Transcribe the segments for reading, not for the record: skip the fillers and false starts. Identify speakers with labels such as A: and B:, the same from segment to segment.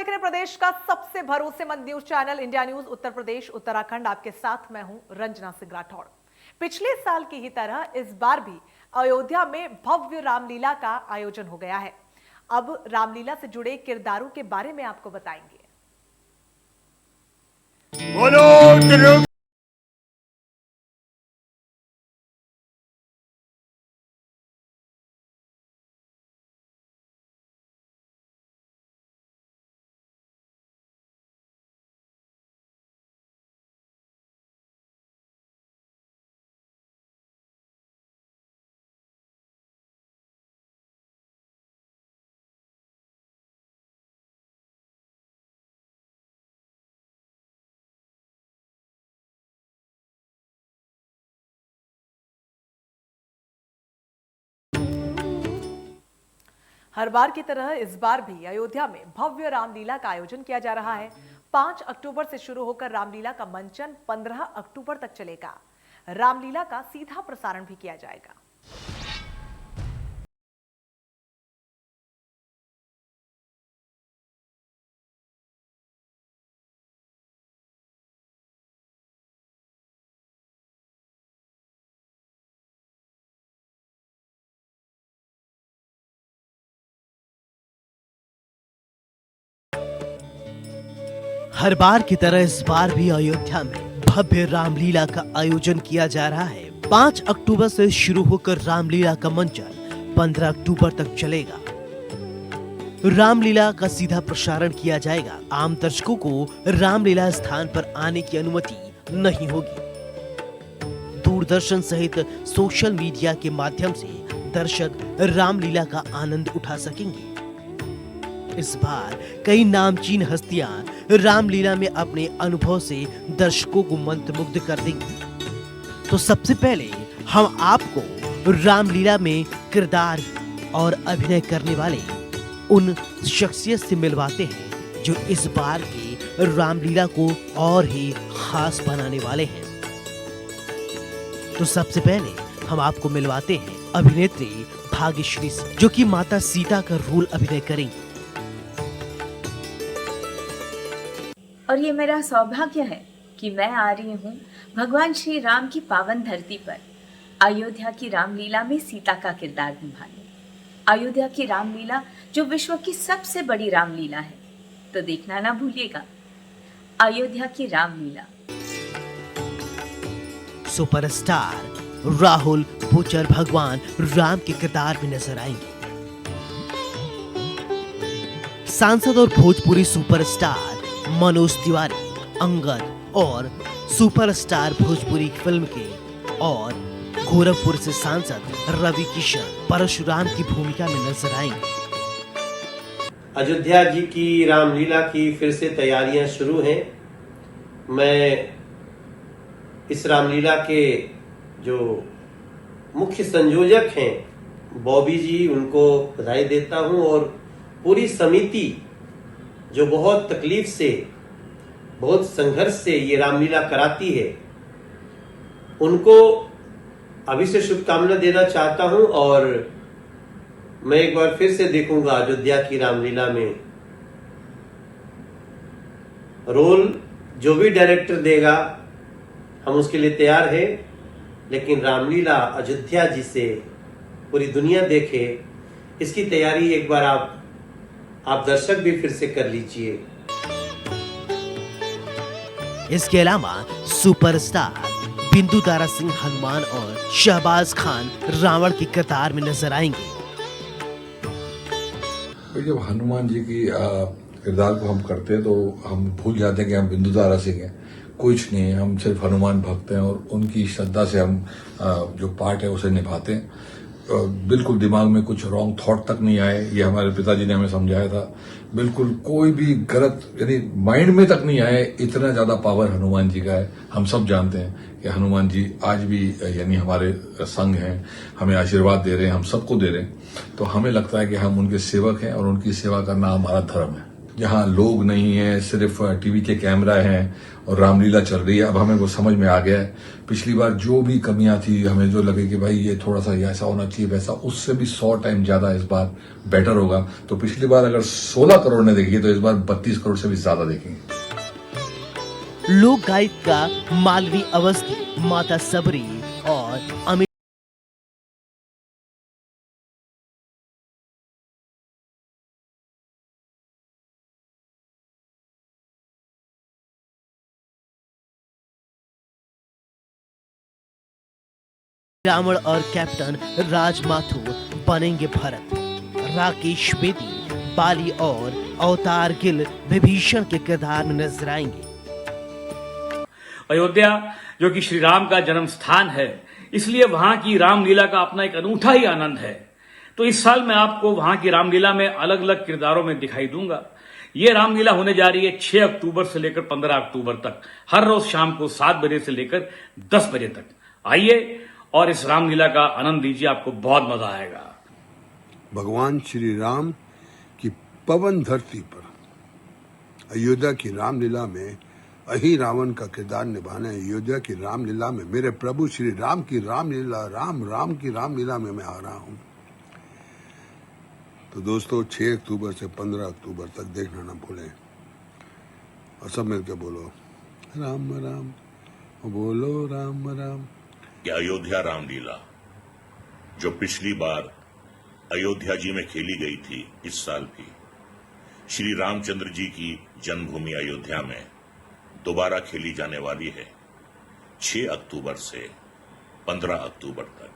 A: देख रहे प्रदेश का सबसे भरोसेमंद news channel India news Uttar Pradesh Uttarakhand. आपके साथ मैं हूं रंजना सिंह राठौड़। पिछले साल की ही तरह इस बार भी अयोध्या में भव्य रामलीला का आयोजन हो गया है। अब रामलीला से जुड़े किरदारों के बारे में आपको बताएंगे।
B: बोलो
A: हर बार की तरह इस बार भी अयोध्या में भव्य रामलीला का आयोजन किया जा रहा है। 5 अक्टूबर से शुरू होकर रामलीला का मंचन 15 अक्टूबर तक चलेगा। रामलीला का सीधा प्रसारण भी किया जाएगा।
C: हर बार की तरह इस बार भी अयोध्या में भव्य रामलीला का आयोजन किया जा रहा है। 5 अक्टूबर से शुरू होकर रामलीला का मंचन 15 अक्टूबर तक चलेगा। रामलीला का सीधा प्रसारण किया जाएगा। आम दर्शकों को रामलीला स्थान पर आने की अनुमति नहीं होगी। दूरदर्शन सहित सोशल मीडिया के माध्यम से दर्शक रामलीला का आनंद उठा सकेंगे। इस बार कई नामचीन हस्तियां रामलीला में अपने अनुभव से दर्शकों को मंत्रमुग्ध कर देंगी। तो सबसे पहले हम आपको रामलीला में किरदार और अभिनय करने वाले उन शख्सियत से मिलवाते हैं जो इस बार के रामलीला को और ही खास बनाने वाले हैं। तो सबसे पहले हम आपको मिलवाते हैं अभिनेत्री भाग्यश्री से, जो कि माता सीता का रोल अभिनय करेंगी।
D: और ये मेरा सौभाग्य है कि मैं आ रही हूँ भगवान श्री राम की पावन धरती पर अयोध्या की रामलीला में सीता का किरदार निभाने। अयोध्या की रामलीला जो विश्व की सबसे बड़ी रामलीला है, तो देखना ना भूलिएगा अयोध्या की रामलीला।
C: सुपरस्टार राहुल बोचर भगवान राम के किरदार में नजर आएंगे। सांसद और भोजपुरी सुपरस्टार मनोज तिवारी, अंगद और सुपरस्टार भोजपुरी फिल्म के और गोरखपुर से सांसद रवि किशन परशुराम की भूमिका में नजर आएंगे।
E: अयोध्या जी की रामलीला की फिर से तैयारियां शुरू हैं। मैं इस रामलीला के जो मुख्य संयोजक हैं बॉबी जी, उनको बधाई देता हूं और पूरी समिति जो बहुत तकलीफ से, बहुत संघर्ष से ये रामलीला कराती है, उनको अभी से शुभकामना देना चाहता हूं। और मैं एक बार फिर से देखूंगा अयोध्या की रामलीला में। रोल जो भी डायरेक्टर देगा हम उसके लिए तैयार हैं, लेकिन रामलीला अयोध्या जी से पूरी दुनिया देखे, इसकी तैयारी एक बार आप दर्शक भी फिर से कर लीजिए।
C: इसके अलावा सुपरस्टार बिंदु दारा सिंह हनुमान और शहबाज खान रावण के किरदार में नजर आएंगे।
F: जब हनुमान जी की किरदार को हम करते हैं तो हम भूल जाते हैं कि हम बिंदु दारा सिंह हैं। कुछ नहीं, हम सिर्फ हनुमान भक्त हैं और उनकी श्रद्धा से हम जो पार्ट है उसे निभाते हैं। बिल्कुल दिमाग में कुछ रॉन्ग थॉट तक नहीं आए, ये हमारे पिताजी ने हमें समझाया था। बिल्कुल कोई भी गलत यानी माइंड में तक नहीं आए, इतना ज्यादा पावर हनुमान जी का है। हम सब जानते हैं कि हनुमान जी आज भी यानी हमारे संग हैं, हमें आशीर्वाद दे रहे हैं, हम सबको दे रहे हैं। तो हमें लगता है कि हम उनके सेवक हैं और उनकी सेवा करना हमारा धर्म है। जहां लोग नहीं है, सिर्फ टीवी के कैमरा हैं और रामलीला चल रही है। अब हमें वो समझ में आ गया है। पिछली बार जो भी कमियां थी, हमें जो लगे कि भाई ये थोड़ा सा ऐसा होना चाहिए वैसा, उससे भी 100 टाइम ज्यादा इस बार बेटर होगा। तो पिछली बार अगर 16 करोड़ ने देखी तो इस बार 32 करोड़ से भी ज्यादा देखेंगे।
C: लोक गायिका मालवी अवस्थी, माता सबरी और अमित रावण और कैप्टन राज माथुर बनेंगे भरत। राकेश बेदी, बाली और अवतार गिल विभीषण के किरदार में नजर आएंगे।
G: अयोध्या जो कि श्री राम का जन्म स्थान है, इसलिए वहां की रामलीला का अपना एक अनूठा ही आनंद है। तो इस साल मैं आपको वहां की रामलीला में अलग अलग किरदारों में दिखाई दूंगा। ये रामलीला होने जा रही है 6 अक्टूबर से लेकर 15 अक्टूबर तक, हर रोज शाम को 7 बजे से लेकर 10 बजे तक। आइए और इस रामलीला का आनंद लीजिए, आपको बहुत मजा आएगा।
B: भगवान श्री राम की पवन धरती पर अयोध्या की रामलीला में अही रावण का किरदार निभाना है। अयोध्या की रामलीला में मेरे प्रभु श्री राम की रामलीला, राम की रामलीला में मैं आ रहा हूं। तो दोस्तों 6 अक्टूबर से 15 अक्टूबर तक देखना ना भूलें और सब मिलकर बोलो राम राम, बोलो राम राम।
H: कि अयोध्या रामलीला जो पिछली बार अयोध्या जी में खेली गई थी, इस साल भी श्री रामचंद्र जी की जन्मभूमि अयोध्या में दोबारा खेली जाने वाली है 6 अक्टूबर से 15 अक्टूबर तक,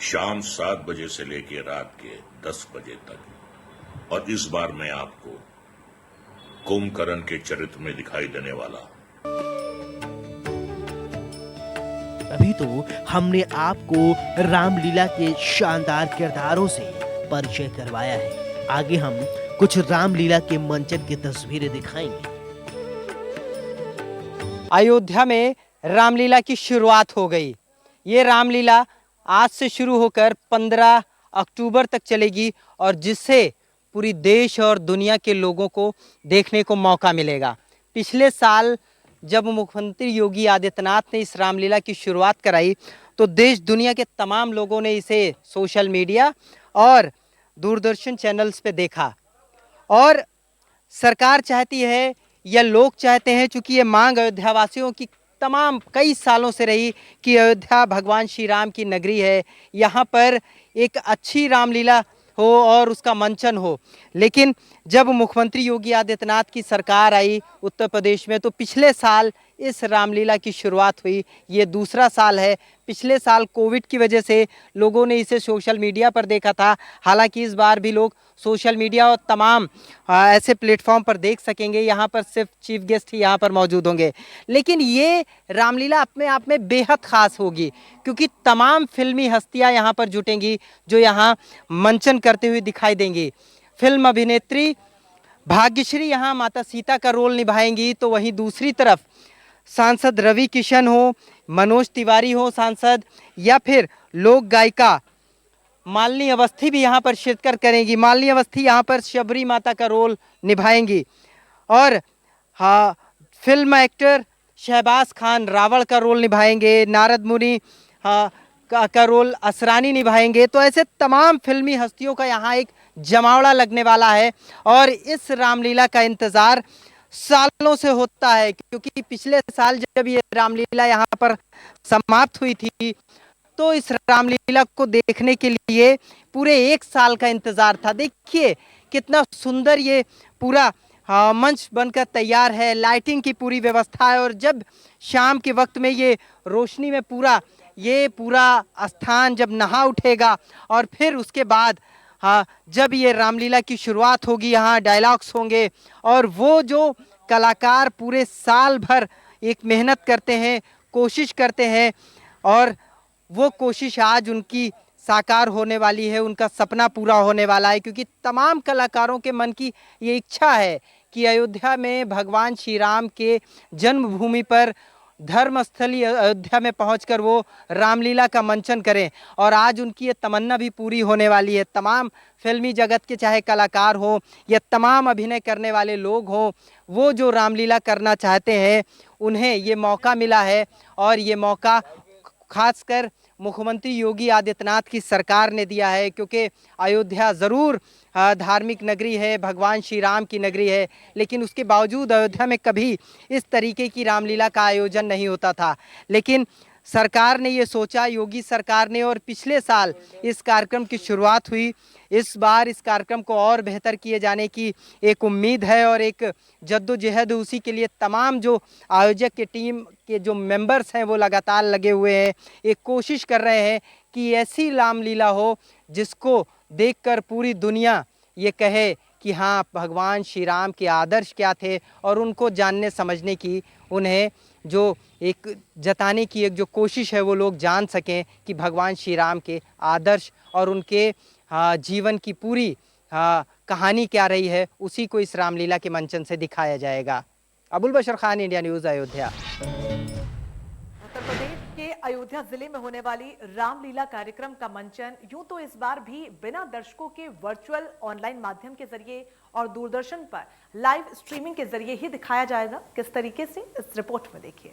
H: शाम 7 बजे से लेकर रात के 10 बजे तक। और इस बार मैं आपको कुंभकर्ण के चरित्र में दिखाई देने वाला।
C: अभी तो हमने आपको रामलीला के शानदार किरदारों से परिचय करवाया है। आगे हम कुछ रामलीला के मंचन की तस्वीरें दिखाएंगे।
I: अयोध्या में रामलीला की शुरुआत हो गई। ये रामलीला आज से शुरू होकर 15 अक्टूबर तक चलेगी और जिससे पूरी देश और दुनिया के लोगों को देखने को मौका मिलेगा। पिछले साल जब मुख्यमंत्री योगी आदित्यनाथ ने इस रामलीला की शुरुआत कराई तो देश दुनिया के तमाम लोगों ने इसे सोशल मीडिया और दूरदर्शन चैनल्स पे देखा और सरकार चाहती है या लोग चाहते हैं, चूँकि ये मांग अयोध्या वासियों की तमाम कई सालों से रही कि अयोध्या भगवान श्री राम की नगरी है, यहाँ पर एक अच्छी रामलीला हो और उसका मंचन हो। लेकिन जब मुख्यमंत्री योगी आदित्यनाथ की सरकार आई उत्तर प्रदेश में तो पिछले साल इस रामलीला की शुरुआत हुई। ये दूसरा साल है। पिछले साल कोविड की वजह से लोगों ने इसे सोशल मीडिया पर देखा था। हालांकि इस बार भी लोग सोशल मीडिया और तमाम ऐसे प्लेटफॉर्म पर देख सकेंगे। यहाँ पर सिर्फ चीफ गेस्ट ही यहाँ पर मौजूद होंगे। लेकिन ये रामलीला अपने आप में बेहद ख़ास होगी क्योंकि तमाम फिल्मी हस्तियाँ यहाँ पर जुटेंगी जो यहाँ मंचन करते हुए दिखाई देंगी। फिल्म अभिनेत्री भाग्यश्री यहाँ माता सीता का रोल निभाएंगी, तो वहीं दूसरी तरफ सांसद रवि किशन हो, मनोज तिवारी हो सांसद, या फिर लोक गायिका मालिनी अवस्थी भी यहाँ पर शिरकत करेंगी। मालिनी अवस्थी यहाँ पर शबरी माता का रोल निभाएंगी और हाँ, फिल्म एक्टर शहबाज खान रावण का रोल निभाएंगे। नारद मुनि का रोल असरानी निभाएंगे। तो ऐसे तमाम फिल्मी हस्तियों का यहाँ एक जमावड़ा लगने वाला है और इस रामलीला का इंतज़ार सालों से होता है क्योंकि पिछले साल जब ये रामलीला यहाँ पर समाप्त हुई थी तो इस रामलीला को देखने के लिए पूरे 1 साल का इंतज़ार था। देखिए कितना सुंदर ये पूरा मंच बनकर तैयार है, लाइटिंग की पूरी व्यवस्था है और जब शाम के वक्त में ये रोशनी में पूरा स्थान जब नहा उठेगा और फिर उसके बाद जब ये रामलीला की शुरुआत होगी, यहाँ डायलॉग्स होंगे और वो जो कलाकार पूरे साल भर एक मेहनत करते हैं, कोशिश करते हैं और वो कोशिश आज उनकी साकार होने वाली है, उनका सपना पूरा होने वाला है क्योंकि तमाम कलाकारों के मन की ये इच्छा है कि अयोध्या में भगवान श्री राम के जन्मभूमि पर धर्मस्थली अयोध्या में पहुंचकर वो रामलीला का मंचन करें। और आज उनकी ये तमन्ना भी पूरी होने वाली है। तमाम फिल्मी जगत के चाहे कलाकार हो या तमाम अभिनय करने वाले लोग हों, वो जो रामलीला करना चाहते हैं उन्हें ये मौका मिला है। और ये मौका खासकर मुख्यमंत्री योगी आदित्यनाथ की सरकार ने दिया है, क्योंकि अयोध्या ज़रूर धार्मिक नगरी है, भगवान श्री राम की नगरी है, लेकिन उसके बावजूद अयोध्या में कभी इस तरीके की रामलीला का आयोजन नहीं होता था। लेकिन सरकार ने ये सोचा, योगी सरकार ने, और पिछले साल इस कार्यक्रम की शुरुआत हुई। इस बार इस कार्यक्रम को और बेहतर किए जाने की एक उम्मीद है और एक जद्दोजहद उसी के लिए तमाम जो आयोजक की टीम के जो मेंबर्स हैं वो लगातार लगे हुए हैं। एक कोशिश कर रहे हैं कि ऐसी रामलीला हो जिसको देखकर पूरी दुनिया ये कहे कि हाँ, भगवान श्री राम के आदर्श क्या थे, और उनको जानने समझने की, उन्हें जो एक जताने की एक जो कोशिश है वो लोग जान सकें कि भगवान श्री राम के आदर्श और उनके जीवन की पूरी कहानी क्या रही है, उसी को इस रामलीला के मंचन से दिखाया जाएगा। अबुल बशर खान, इंडिया न्यूज़, अयोध्या।
A: उत्तर प्रदेश के अयोध्या जिले में होने वाली रामलीला कार्यक्रम का मंचन यूं तो इस बार भी बिना दर्शकों के वर्चुअल ऑनलाइन माध्यम के जरिए और दूरदर्शन पर लाइव स्ट्रीमिंग के जरिए ही दिखाया जाएगा। किस तरीके से, इस रिपोर्ट में देखिए।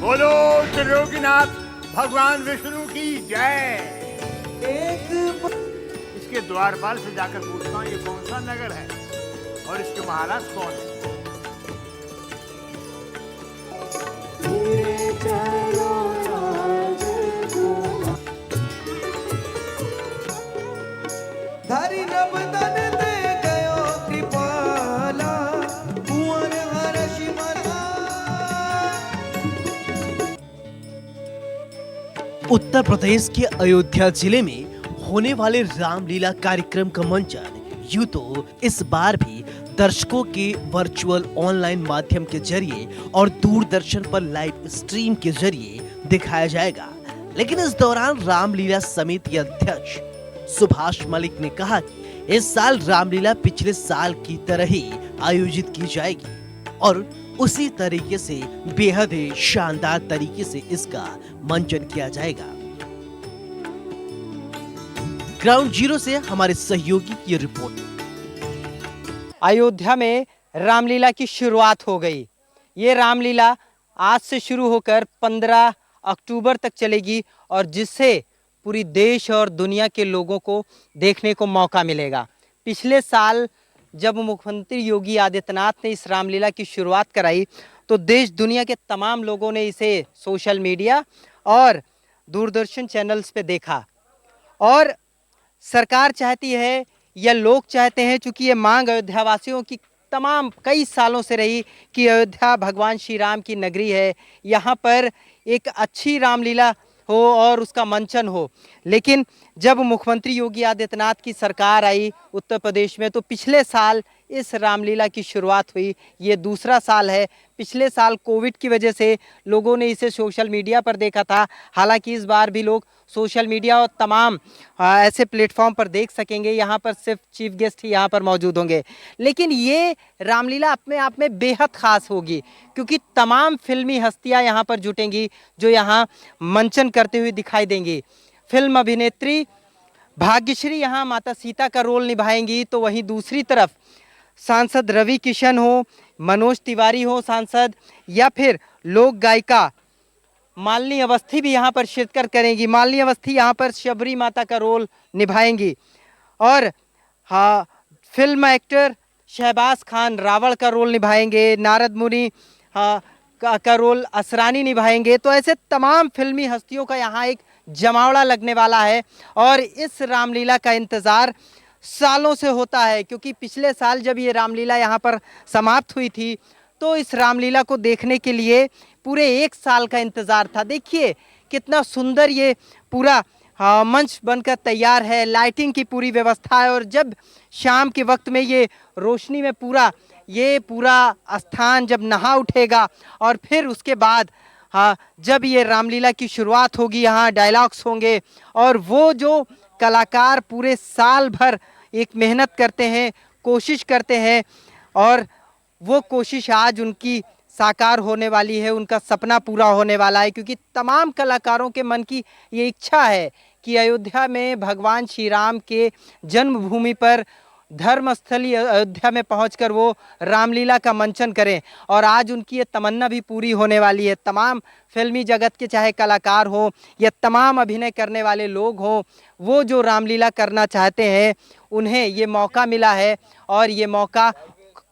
J: बोलो त्रिलोकीनाथ भगवान विष्णु की जय। इसके द्वारपाल से जाकर पूछता हूँ ये कौन सा नगर है और इसके महाराज कौन है।
K: धरि नवदन दे गयो कृपाला, कुंवर हर्षि मना।
C: उत्तर प्रदेश के अयोध्या जिले में होने वाले रामलीला कार्यक्रम का मंचन यूं तो इस बार भी दर्शकों के वर्चुअल ऑनलाइन माध्यम के जरिए और दूरदर्शन पर लाइव स्ट्रीम के जरिए दिखाया जाएगा। लेकिन इस दौरान रामलीला समिति के अध्यक्ष सुभाष मलिक ने कहा कि इस साल रामलीला पिछले साल की तरह ही आयोजित की जाएगी और उसी तरीके से बेहद ही शानदार तरीके से इसका मंचन किया जाएगा। ग्राउंड जीरो से हमारे सहयोगी की रिपोर्ट।
I: अयोध्या में रामलीला की शुरुआत हो गई। ये रामलीला आज से शुरू होकर 15 अक्टूबर तक चलेगी और जिससे पूरी देश और दुनिया के लोगों को देखने को मौका मिलेगा। पिछले साल जब मुख्यमंत्री योगी आदित्यनाथ ने इस रामलीला की शुरुआत कराई तो देश दुनिया के तमाम लोगों ने इसे सोशल मीडिया और दूरदर्शन चैनल्स पे देखा। और सरकार चाहती है या लोग चाहते हैं, चूँकि ये मांग अयोध्या वासियों की तमाम कई सालों से रही कि अयोध्या भगवान श्री राम की नगरी है, यहाँ पर एक अच्छी रामलीला हो और उसका मंचन हो। लेकिन जब मुख्यमंत्री योगी आदित्यनाथ की सरकार आई उत्तर प्रदेश में तो पिछले साल इस रामलीला की शुरुआत हुई। ये दूसरा साल है। पिछले साल कोविड की वजह से लोगों ने इसे सोशल मीडिया पर देखा था। हालांकि इस बार भी लोग सोशल मीडिया और तमाम ऐसे प्लेटफॉर्म पर देख सकेंगे। यहाँ पर सिर्फ चीफ गेस्ट ही यहाँ पर मौजूद होंगे। लेकिन ये रामलीला अपने आप में बेहद ख़ास होगी क्योंकि तमाम फिल्मी हस्तियाँ यहाँ पर जुटेंगी जो यहाँ मंचन करते हुए दिखाई देंगी। फिल्म अभिनेत्री भाग्यश्री यहाँ माता सीता का रोल निभाएंगी, तो वहीं दूसरी तरफ सांसद रवि किशन हो, मनोज तिवारी हो सांसद, या फिर लोक गायिका मालिनी अवस्थी भी यहाँ पर शिरकत करेंगी। मालिनी अवस्थी यहाँ पर शबरी माता का रोल निभाएंगी और हाँ, फिल्म एक्टर शहबाज खान रावण का रोल निभाएंगे, नारद मुनि का रोल असरानी निभाएंगे। तो ऐसे तमाम फिल्मी हस्तियों का यहाँ एक जमावड़ा लगने वाला है और इस रामलीला का इंतज़ार सालों से होता है क्योंकि पिछले साल जब ये रामलीला यहाँ पर समाप्त हुई थी तो इस रामलीला को देखने के लिए पूरे 1 साल का इंतज़ार था। देखिए कितना सुंदर ये पूरा मंच बनकर तैयार है, लाइटिंग की पूरी व्यवस्था है और जब शाम के वक्त में ये रोशनी में पूरा स्थान जब नहा उठेगा और फिर उसके बाद जब ये रामलीला की शुरुआत होगी, यहाँ डायलॉग्स होंगे और वो जो कलाकार पूरे साल भर एक मेहनत करते हैं, कोशिश करते हैं और वो कोशिश आज उनकी साकार होने वाली है, उनका सपना पूरा होने वाला है, क्योंकि तमाम कलाकारों के मन की ये इच्छा है कि अयोध्या में भगवान श्री राम के जन्मभूमि पर धर्मस्थली अयोध्या में पहुंचकर वो रामलीला का मंचन करें। और आज उनकी ये तमन्ना भी पूरी होने वाली है। तमाम फिल्मी जगत के चाहे कलाकार हो या तमाम अभिनय करने वाले लोग हों, वो जो रामलीला करना चाहते हैं उन्हें ये मौका मिला है। और ये मौका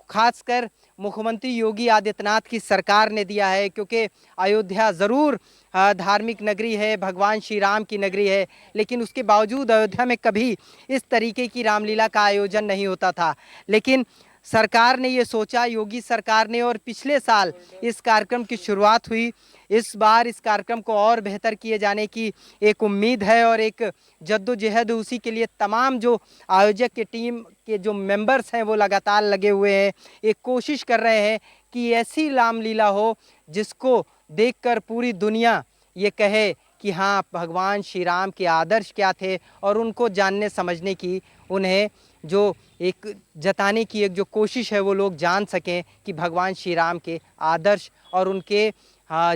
I: खासकर मुख्यमंत्री योगी आदित्यनाथ की सरकार ने दिया है, क्योंकि अयोध्या ज़रूर धार्मिक नगरी है, भगवान श्री राम की नगरी है, लेकिन उसके बावजूद अयोध्या में कभी इस तरीके की रामलीला का आयोजन नहीं होता था। लेकिन सरकार ने ये सोचा, योगी सरकार ने, और पिछले साल इस कार्यक्रम की शुरुआत हुई। इस बार इस कार्यक्रम को और बेहतर किए जाने की एक उम्मीद है और एक जद्दोजहद उसी के लिए तमाम जो आयोजक के टीम के जो मेंबर्स हैं वो लगातार लगे हुए हैं। एक कोशिश कर रहे हैं कि ऐसी रामलीला हो जिसको देखकर पूरी दुनिया ये कहे कि हाँ, भगवान श्री राम के आदर्श क्या थे, और उनको जानने समझने की, उन्हें जो एक जताने की एक जो कोशिश है वो लोग जान सकें कि भगवान श्री राम के आदर्श और उनके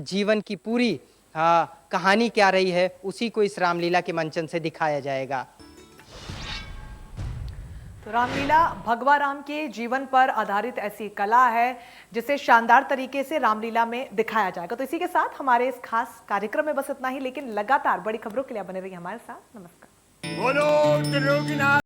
I: जीवन की पूरी कहानी क्या रही है, उसी को इस रामलीला के मंचन से दिखाया जाएगा।
A: तो रामलीला भगवान राम के जीवन पर आधारित ऐसी कला है जिसे शानदार तरीके से रामलीला में दिखाया जाएगा। तो इसी के साथ हमारे इस खास कार्यक्रम में बस इतना ही, लेकिन लगातार बड़ी खबरों के लिए बने रहिए हमारे साथ। नमस्कार।
J: बोलो त्रिलोकीनाथ